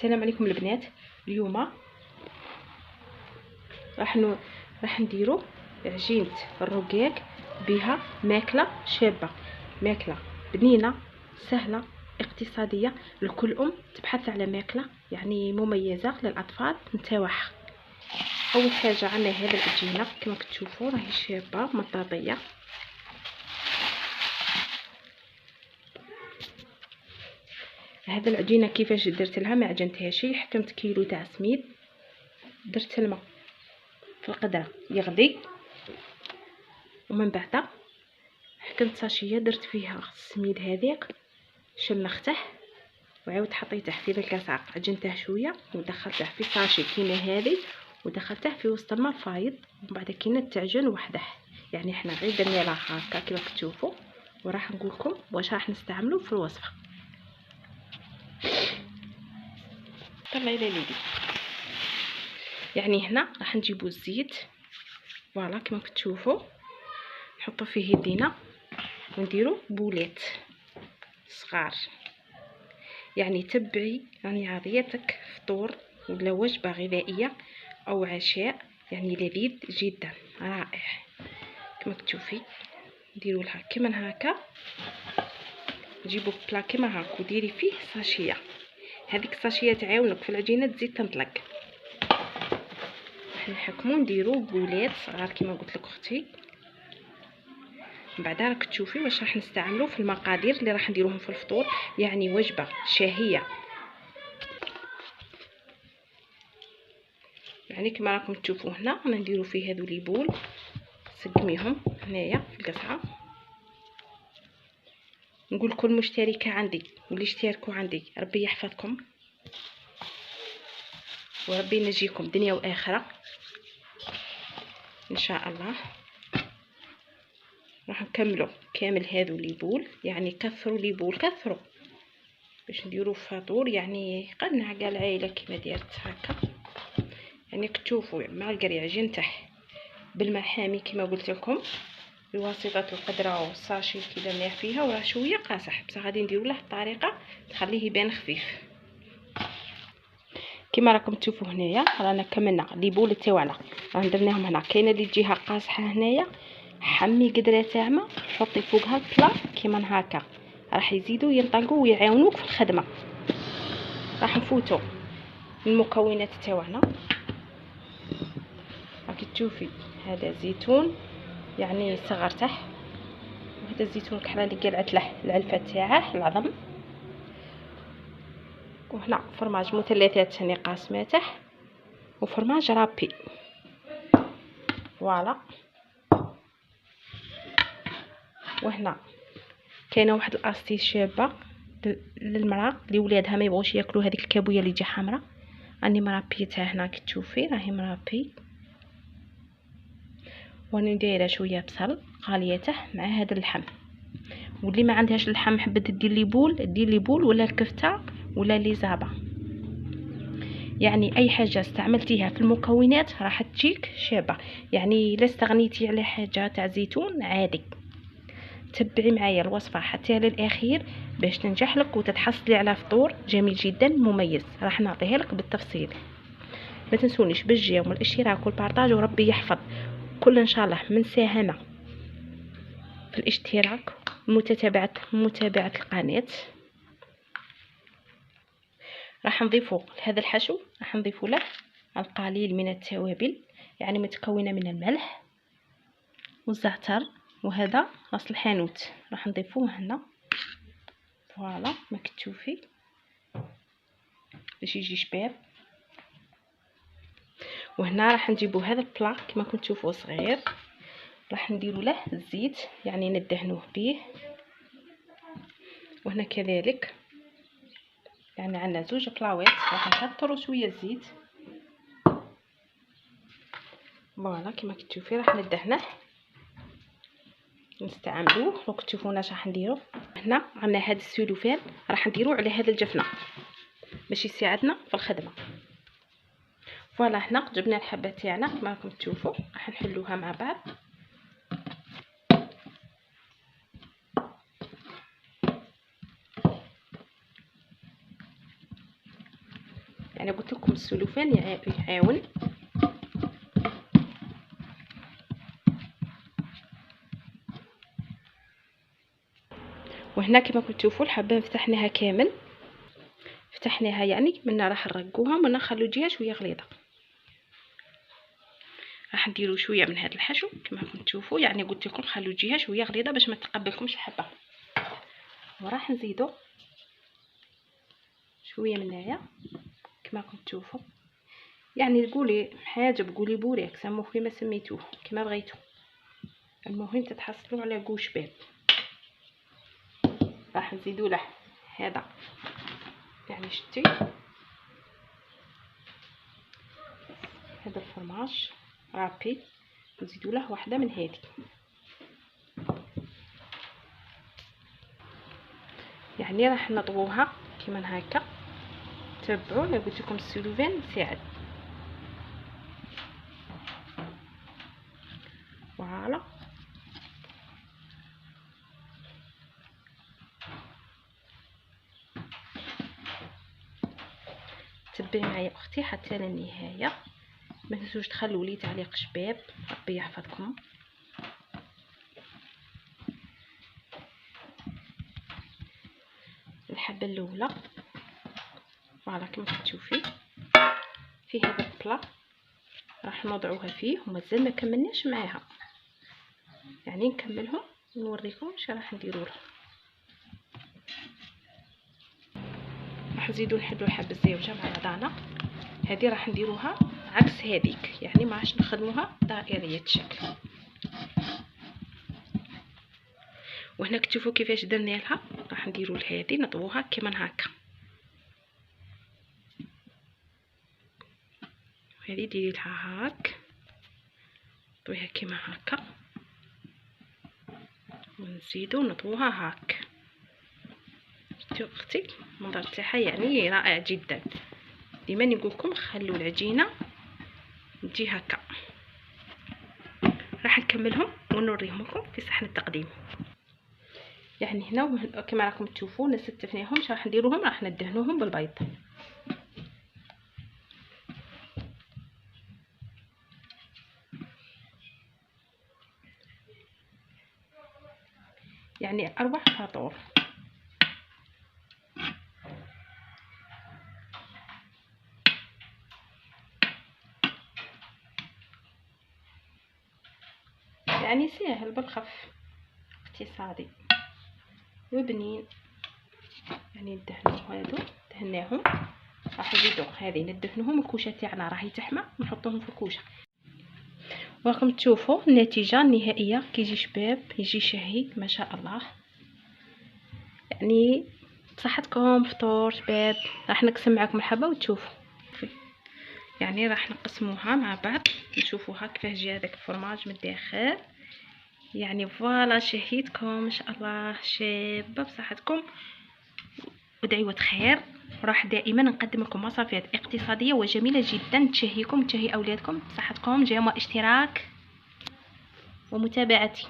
السلام عليكم البنات. اليوم راح نديرو عجينه الرقاق بها ماكله شابه، ماكله بنينه سهله اقتصاديه لكل تبحث على ماكله يعني مميزه للاطفال نتاعها. اول حاجه عندنا هذا العجينه كما كتشوفوا راهي شابه مطاطيه. هذا العجينه كيفاش درت لها؟ ما عجنتهاش، حكمت كيلو تاع سميد، درت الماء في القدره يغلي، ومن بعد حكمت ساشيه درت فيها السميد هذيك، شمخته وعاود حطيته في الكاسع، عجنته شويه ودخلته في ساشي كيما هذه ودخلته في وسط الماء فايض، ومن بعد كي تعجن وحده. يعني احنا غير درنا لها هكا كما كتشوفوا، وراح نقول لكم واش راح نستعملوا في الوصفه. طلعي ليدي. يعني هنا راح نجيبوا الزيت فوالا كما كتشوفوا، نحطوا فيه يدينا ونديروا بولات صغار. يعني تبعي يعني عطيتك فطور ولا وجبه غذائيه او عشاء يعني لذيذ جدا رائع. كما تشوفي نديروا لها كما هكا، نجيبوا بلا كما هكا وديري فيه ساشيه، هذيك الساشيه تعاونك في العجينه تزيد تنطلق. راح نحكموا نديروا بولات صغار كما قلت لك اختي. من بعد راك تشوفي واش راح نستعملوا في المقادير اللي راح نديروهم في الفطور، يعني وجبه شهيه. يعني كما راكم تشوفوا هنا انا نديروا فيه هذو لي بول، سقميهم هنايا في القصعه. نقول كل مشتركه عندي واللي اشتركوا عندي ربي يحفظكم وربي ينجيكم دنيا واخره ان شاء الله. راح نكملوا كامل هذو لي بول، يعني كثروا لي بول كثروا باش نديروا فطور يعني يقنع كاع العائله كما دارت هكا. يعني كتشوفوا معلقري عجنته بالماء حامي كما قلت لكم بواسطه القدره والساشي كي درنا فيها، وراه شويه قاصح بصح غادي نديروا له الطريقه تخليه يبان خفيف. كما راكم تشوفوا هنايا رانا كملنا لي بول تاعنا، راه درناهم هنا. كاينه اللي تجيها قاصحه هنايا حمي قدره تاع ما حطي فوقها البلا كيما هكا، راح يزيدوا ينطلقوا ويعاونوك في الخدمه. راح نفوتوا المكونات تاعنا. راكي تشوفي هذا زيتون يعني صغرته، وهذا الزيتون كحله اللي قلعت له العلفه تاعه العظم، وهنا فرماج مثلثات ثاني قاسماته، وفرماج رابي فوالا. وهنا كاينه واحد الاستيس شابه للمراه اللي ولادها ما يبغوش ياكلوا هذيك الكابويه اللي تجي حمراء، راني مرابيتها هنا كي تشوفي راهي مرابي. واني دايره شويه بصل قاليته مع هذا اللحم. واللي ما عندهاش اللحم حبت دير لي بول دير لي بول ولا الكفته ولا لي زابه، يعني اي حاجه استعملتيها في المكونات راح تجيك شابه. يعني لا استغنيتي على حاجه تاع زيتون عادي. تبعي معايا الوصفه حتى للاخير باش تنجح لك وتتحصلي على فطور جميل جدا مميز، راح نعطيها لك بالتفصيل. ما تنسونيش بالجيم والاشتراك والبارطاج، وربي يحفظ كل ان شاء الله من ساهم في الاشتراك متابعه القناه. راح نضيفوا لهذا الحشو راح نضيفوا له القليل من التوابل، يعني متكونه من الملح والزعتر، وهذا راس الحانوت راح نضيفوه هنا فوالا ما كتشوفي باش يجي شباب. وهنا راح نجيبوا هذا البلا كما كنتم تشوفوا صغير، راح نديروا له الزيت يعني ندهنوه به. وهنا كذلك يعني عندنا زوج بلاوات راح نكثروا شويه الزيت فوالا كما كتشوفي راح ندهنه نستعملوه. لو كتشوفونا اش راح نديرو هنا عندنا هذا السلوفان راح نديروه على هذا الجفنه باش يساعدنا في الخدمه فوالا. هنا جبنا الحبه تاعنا كما راكم تشوفوا راح نحلوها مع بعض. يعني قلت لكم السلوفان يعاون. وهنا كما كنتوا تشوفوا الحبه فتحناها كامل، فتحناها يعني منا راح نرقوها ومنا نخلو جهه شويه غليظه. راح نديروا شويه من هذا الحشو كما كنتوا تشوفوا، يعني قلت لكم خلوا جهه شويه غليظه باش ما تقبلكمش الحبه. وراح نزيدوا شويه من هنايا كما كنتوا تشوفوا، يعني تقولي حاجه بقولي بوريك سموه كما سميتوه كما بغيتو، المهم تتحصلوا على كوش باب. راح نزيدوا له هذا يعني شتي هذا الفرماج رابي، نزيدوا له واحده من هذه. يعني راح نطووها كيما هكا. تبعوا انا قلت لكم السلوفان مساعد. فوالا تبعي معايا اختي حتى للنهايه، ما تنسوش تخلوا لي تعليق شباب، ربي يحفظكم. الحبه الاولى فوالا كما تشوفي في هذا البلا راح نوضعوها فيه ومازال ما كملناش معاها، يعني نكملهم ونوريكم واش راح نديروا له. راح نزيدو نحلو الحبه الزاوجه مع بعضنا. هذه راح نديروها عكس هذيك، يعني ما عادش نخدموها دائريه الشكل. وهنا كتشوفوا كيفاش درنا لها. راح نديروا لهذه نطووها كما هكا، هذه ديري لها هاك طويها كما هكا، ونزيدو نطووها هاك. شفتوا اختي المنظر تاعها يعني رائع جدا. ديما نقول لكم خلوا العجينه تجي هكا. راح نكملهم ونوريهم لكم في صحن التقديم. يعني هنا كما راكم تشوفوا نستفناهم. راح نديروهم راح ندهنوهم بالبيض. يعني اروح فطور. يعني سهل بالخف اقتصادي وبنين. يعني ندهنو هادو دهناهم، راح نزيدو هذه ندهنوهم. الكوشه تاعنا راهي تحمى نحطوهم في الكوشه. وراكم تشوفوا النتيجه النهائيه كيجي شباب يجي شهي ما شاء الله. يعني بصحتكم فطور شباب. راح نقسم معكم الحبه وتشوفوا. يعني راح نقسموها مع بعض نشوفوها كيفاش جا داك الفرماج من الداخل. يعني فوالا شهيتكم ما شاء الله شابه بصحتكم ودعوة خير. راح دائما نقدم لكم وصفات اقتصاديه وجميله جدا تشهيكم وتشهي اولادكم بصحتكم. جميع اشتراك ومتابعتي.